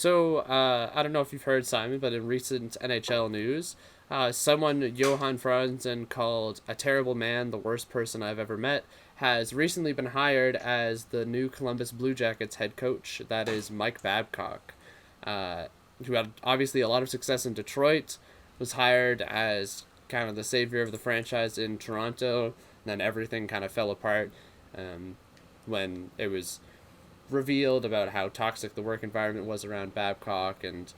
So, I don't know if you've heard, Simon, but in recent NHL news, someone Johan Franzen called a terrible man, the worst person I've ever met, has recently been hired as the new Columbus Blue Jackets head coach. That is Mike Babcock, uh, who had obviously a lot of success in Detroit, was hired as kind of the savior of the franchise in Toronto, and then everything kind of fell apart um, when it was revealed about how toxic the work environment was around Babcock and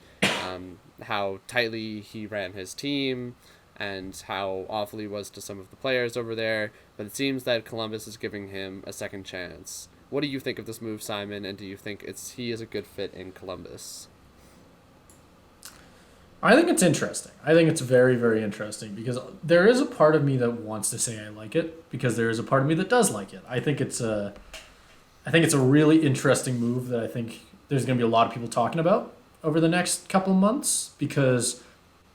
how tightly he ran his team and how awful he was to some of the players over there. But it seems that Columbus is giving him a second chance. What do you think of this move, Simon? And do you think he is a good fit in Columbus? I think it's interesting. I think it's very, very interesting because there is a part of me that wants to say I like it because there is a part of me that does like it. I think it's a really interesting move that I think there's going to be a lot of people talking about over the next couple of months because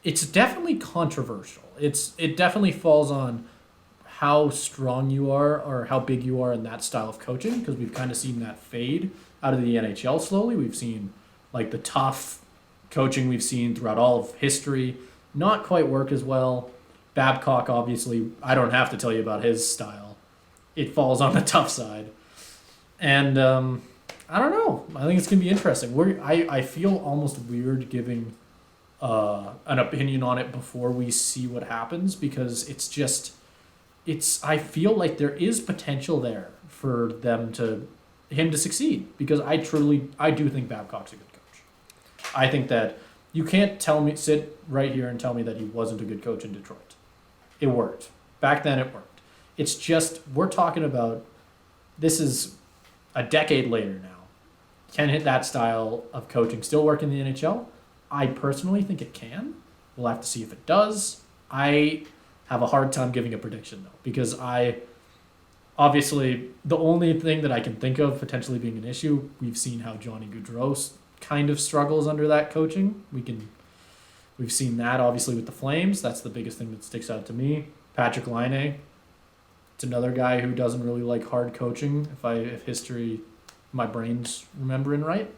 it's definitely controversial. It definitely falls on how strong you are or how big you are in that style of coaching because we've kind of seen that fade out of the NHL slowly. We've seen like the tough coaching we've seen throughout all of history not quite work as well. Babcock, obviously, I don't have to tell you about his style. It falls on the tough side. And I don't know. I think it's going to be interesting. I feel almost weird giving an opinion on it before we see what happens because I feel like there is potential there for him to succeed because I do think Babcock's a good coach. I think that you can't sit right here and tell me that he wasn't a good coach in Detroit. It worked. Back then it worked. It's just, we're talking about, this is a decade later now. Can hit that style of coaching still work in the NHL? I personally think it can. We'll have to see if it does. I have a hard time giving a prediction though, because obviously the only thing that I can think of potentially being an issue, we've seen how Johnny Gaudreau kind of struggles under that coaching. We've seen that obviously with the Flames. That's the biggest thing that sticks out to me. Patrick Laine, it's another guy who doesn't really like hard coaching. If history, my brain's remembering right.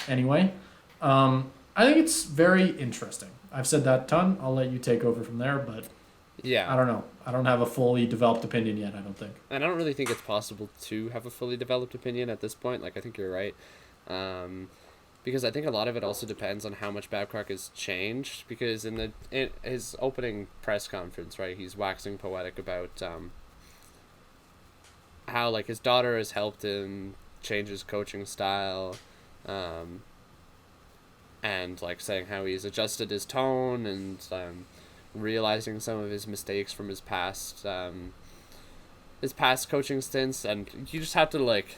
Anyway, I think it's very interesting. I've said that a ton. I'll let you take over from there, but Yeah, I don't know. I don't have a fully developed opinion yet. I don't think. and I don't really think it's possible to have a fully developed opinion at this point. Like, I think you're right. Because I think a lot of it also depends on how much Babcock has changed. Because in his opening press conference, right, he's waxing poetic about how like his daughter has helped him change his coaching style, um, and like saying how he's adjusted his tone and realizing some of his mistakes from his past coaching stints, and you just have to like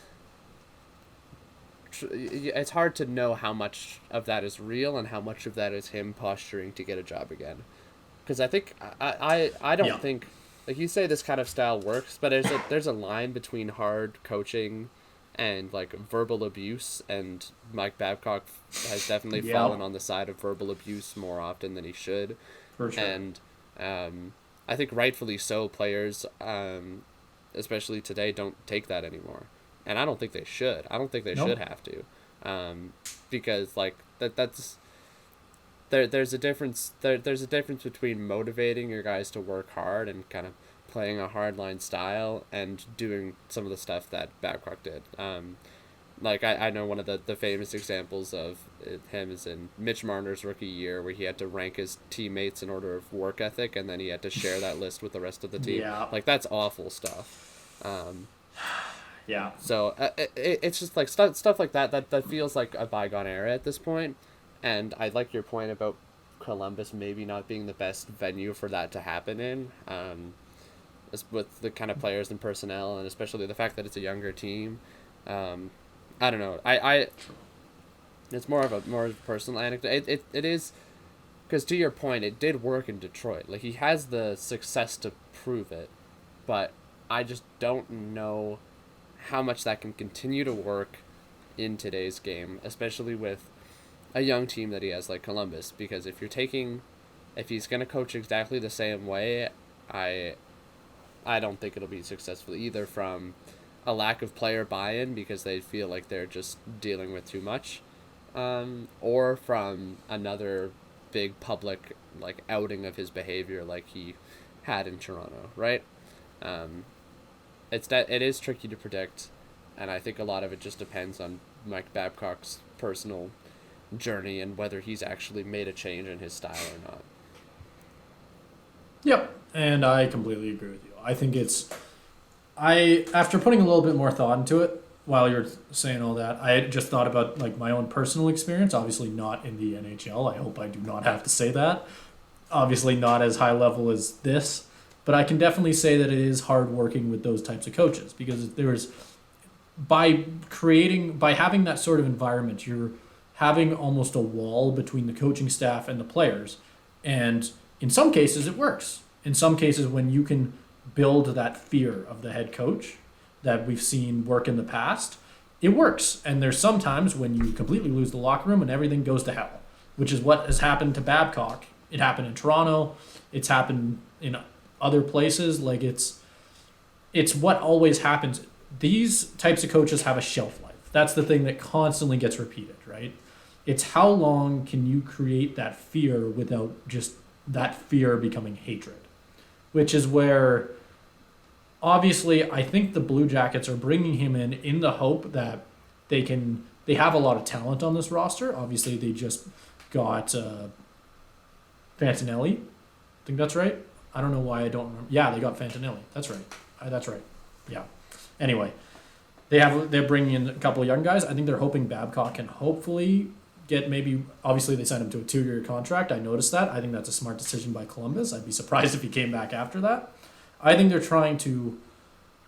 it's hard to know how much of that is real and how much of that is him posturing to get a job again. Because I think I Yeah. don't think like you say this kind of style works, but there's a line between hard coaching and like verbal abuse, and Mike Babcock has definitely Yeah. fallen on the side of verbal abuse more often than he should, For sure. and I think rightfully so. Players, especially today, don't take that anymore, and I don't think they should. I don't think they should Nope. have to, because like there's a difference there's a difference between motivating your guys to work hard and kind of playing a hardline style and doing some of the stuff that Babcock did. Like I know one of the famous examples of him is in Mitch Marner's rookie year where he had to rank his teammates in order of work ethic and then he had to share that list with the rest of the team. Yeah. Like that's awful stuff. Yeah. So it's just like stuff like that feels like a bygone era at this point. And I like your point about Columbus maybe not being the best venue for that to happen in. With the kind of players and personnel, and especially the fact that it's a younger team. Um, I don't know. It's more of a personal anecdote. It is because to your point, it did work in Detroit. Like he has the success to prove it, but I just don't know how much that can continue to work in today's game, especially with a young team that he has like Columbus. Because if he's gonna coach exactly the same way, I I don't think it'll be successful either from a lack of player buy-in because they feel like they're just dealing with too much, or from another big public like outing of his behavior like he had in Toronto, right? Um, it's that it is tricky to predict, and I think a lot of it just depends on Mike Babcock's personal journey and whether he's actually made a change in his style or not. Yep, and I completely agree with you. I think it's after putting a little bit more thought into it while you're saying all that, I just thought about like my own personal experience. Obviously, not in the NHL. I hope I do not have to say that. Obviously, not as high level as this, but I can definitely say that it is hard working with those types of coaches because there's by having that sort of environment, you're having almost a wall between the coaching staff and the players, and in some cases it works. In some cases, when you can build that fear of the head coach that we've seen work in the past, it works. And there's sometimes when you completely lose the locker room and everything goes to hell, which is what has happened to Babcock. It happened in Toronto. It's happened in other places. Like it's what always happens. These types of coaches have a shelf life. That's the thing that constantly gets repeated, right? It's how long can you create that fear without just that fear becoming hatred, which is where obviously I think the Blue Jackets are bringing him in the hope that they have a lot of talent on this roster. Obviously, they just got Fantinelli. I think that's right. I don't know why I don't remember. Yeah, they got Fantinelli. That's right. That's right. Yeah. Anyway, they're bringing in a couple of young guys. I think they're hoping Babcock can hopefully get maybe. Obviously, they signed him to a 2-year contract. I noticed that. I think that's a smart decision by Columbus. I'd be surprised if he came back after that. I think they're trying to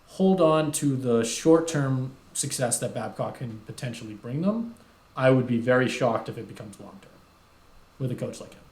hold on to the short-term success that Babcock can potentially bring them. I would be very shocked if it becomes long-term with a coach like him.